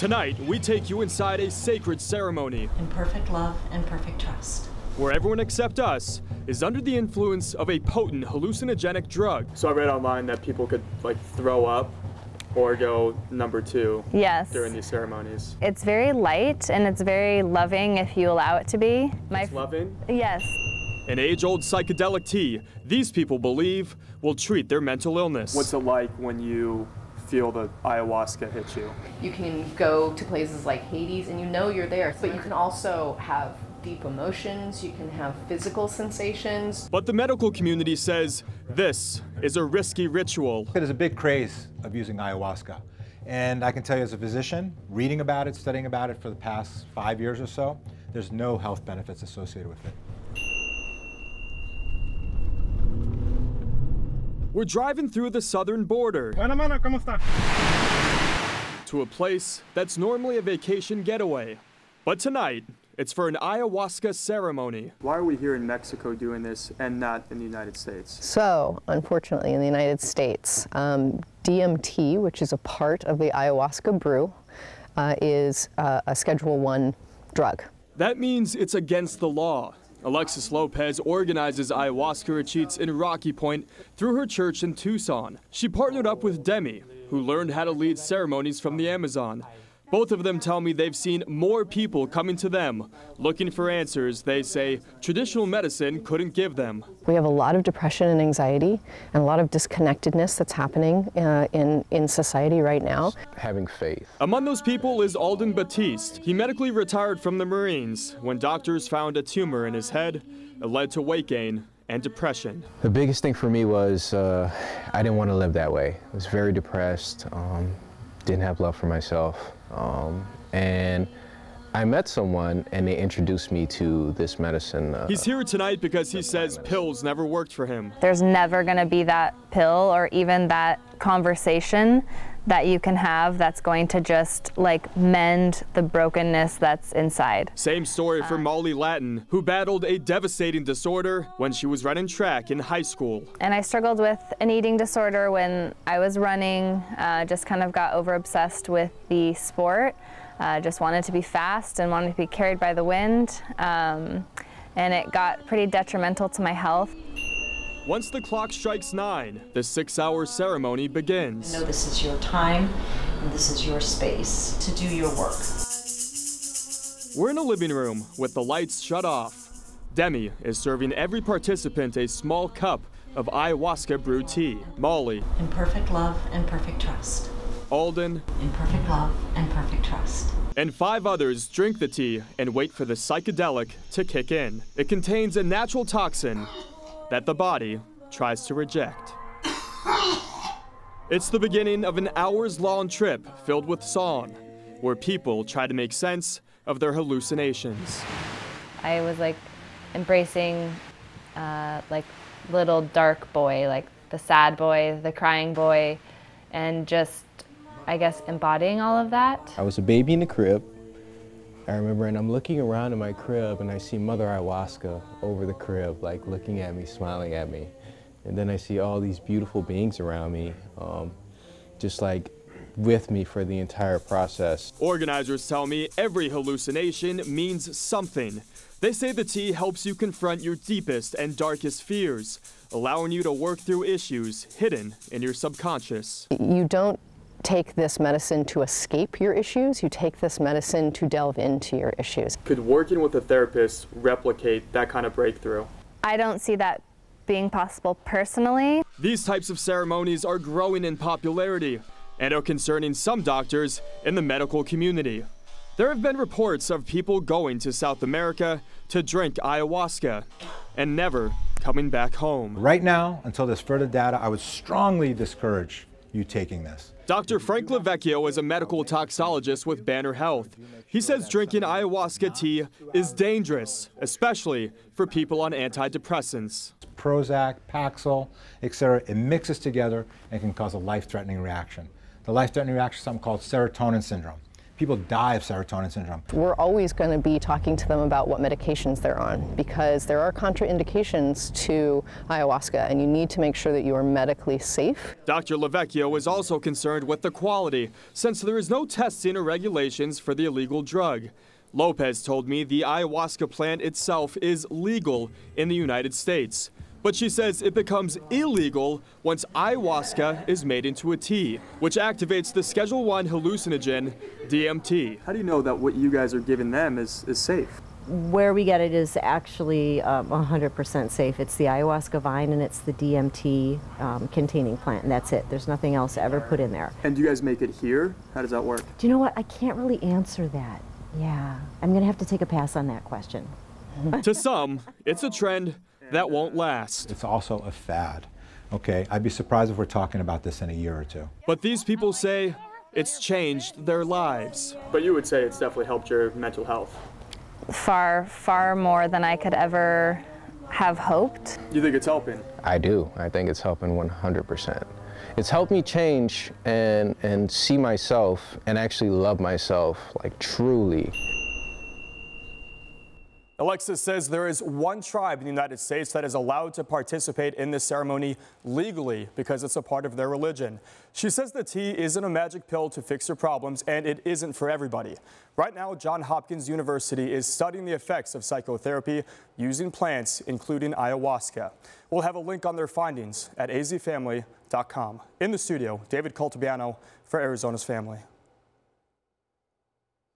Tonight, we take you inside a sacred ceremony. In perfect love and perfect trust. Where everyone except us is under the influence of a potent hallucinogenic drug. So I read online that people could throw up or go number 2 during these ceremonies. It's very light and it's very loving if you allow it to be. It's loving? Yes. An age-old psychedelic tea these people believe will treat their mental illness. What's it like when you feel the ayahuasca hit you? You can go to places like Hades and you know you're there, but you can also have deep emotions, you can have physical sensations. But the medical community says this is a risky ritual. There's a big craze of using ayahuasca. And I can tell you as a physician, reading about it, studying about it for the past 5 years or so, there's no health benefits associated with it. We're driving through the southern border Buena mano, ¿cómo está? to a place that's normally a vacation getaway. But tonight, it's for an ayahuasca ceremony. Why are we here in Mexico doing this and not in the United States? So, unfortunately, in the United States, DMT, which is a part of the ayahuasca brew, is a Schedule I drug. That means it's against the law. Alexis Lopez organizes ayahuasca retreats in Rocky Point through her church in Tucson. She partnered up with Demi, who learned how to lead ceremonies from the Amazon. Both of them tell me they've seen more people coming to them, looking for answers they say traditional medicine couldn't give them. We have a lot of depression and anxiety and a lot of disconnectedness that's happening in society right now. Having faith. Among those people is Alden Batiste. He medically retired from the Marines when doctors found a tumor in his head that led to weight gain and depression. The biggest thing for me was I didn't want to live that way. I was very depressed, didn't have love for myself. And I met someone and they introduced me to this medicine. He's here tonight because he says pills never worked for him. There's never going to be that pill or even that conversation that you can have that's going to just mend the brokenness that's inside. Same story for Molly Latin, who battled a devastating disorder when she was running track in high school. And I struggled with an eating disorder when I was running, just kind of got over-obsessed with the sport, just wanted to be fast and wanted to be carried by the wind, and it got pretty detrimental to my health. Once the clock strikes 9, the 6-hour ceremony begins. I know this is your time and this is your space to do your work. We're in a living room with the lights shut off. Demi is serving every participant a small cup of ayahuasca brewed tea. Molly. In perfect love and perfect trust. Alden. In perfect love and perfect trust. And 5 others drink the tea and wait for the psychedelic to kick in. It contains a natural toxin that the body tries to reject. It's the beginning of an hours-long trip filled with song, where people try to make sense of their hallucinations. I was embracing little dark boy, the sad boy, the crying boy, and just, I guess, embodying all of that. I was a baby in the crib. I remember, and I'm looking around in my crib and I see Mother Ayahuasca over the crib, looking at me, smiling at me. And then I see all these beautiful beings around me, just with me for the entire process. Organizers tell me every hallucination means something. They say the tea helps you confront your deepest and darkest fears, allowing you to work through issues hidden in your subconscious. You don't take this medicine to escape your issues, you take this medicine to delve into your issues. Could working with a therapist replicate that kind of breakthrough? I don't see that being possible personally. These types of ceremonies are growing in popularity and are concerning some doctors in the medical community. There have been reports of people going to South America to drink ayahuasca and never coming back home. Right now, until there's further data, I would strongly discourage you taking this. Dr. Frank Lavecchio is a medical toxologist with Banner Health. He says drinking ayahuasca tea is dangerous, especially for people on antidepressants. Prozac, Paxil, etc. It mixes together and can cause a life-threatening reaction. The life-threatening reaction is something called serotonin syndrome. People die of serotonin syndrome. We're always going to be talking to them about what medications they're on, because there are contraindications to ayahuasca, and you need to make sure that you are medically safe. Dr. Lavecchio is also concerned with the quality, since there is no testing or regulations for the illegal drug. Lopez told me the ayahuasca plant itself is legal in the United States. But she says it becomes illegal once ayahuasca is made into a tea, which activates the Schedule I hallucinogen, DMT. How do you know that what you guys are giving them is safe? Where we get it is actually 100% safe. It's the ayahuasca vine and it's the DMT containing plant, and that's it. There's nothing else ever put in there. And do you guys make it here? How does that work? Do you know what? I can't really answer that. Yeah, I'm going to have to take a pass on that question. To some, it's a trend that won't last. It's also a fad. Okay, I'd be surprised if we're talking about this in a year or two. But these people say it's changed their lives. But you would say it's definitely helped your mental health. Far, far more than I could ever have hoped. You think it's helping? I do. I think it's helping 100%. It's helped me change and see myself and actually love myself, like truly. Alexis says there is one tribe in the United States that is allowed to participate in this ceremony legally because it's a part of their religion. She says the tea isn't a magic pill to fix your problems, and it isn't for everybody. Right now, Johns Hopkins University is studying the effects of psychotherapy using plants, including ayahuasca. We'll have a link on their findings at azfamily.com. In the studio, David Cultibiano for Arizona's Family.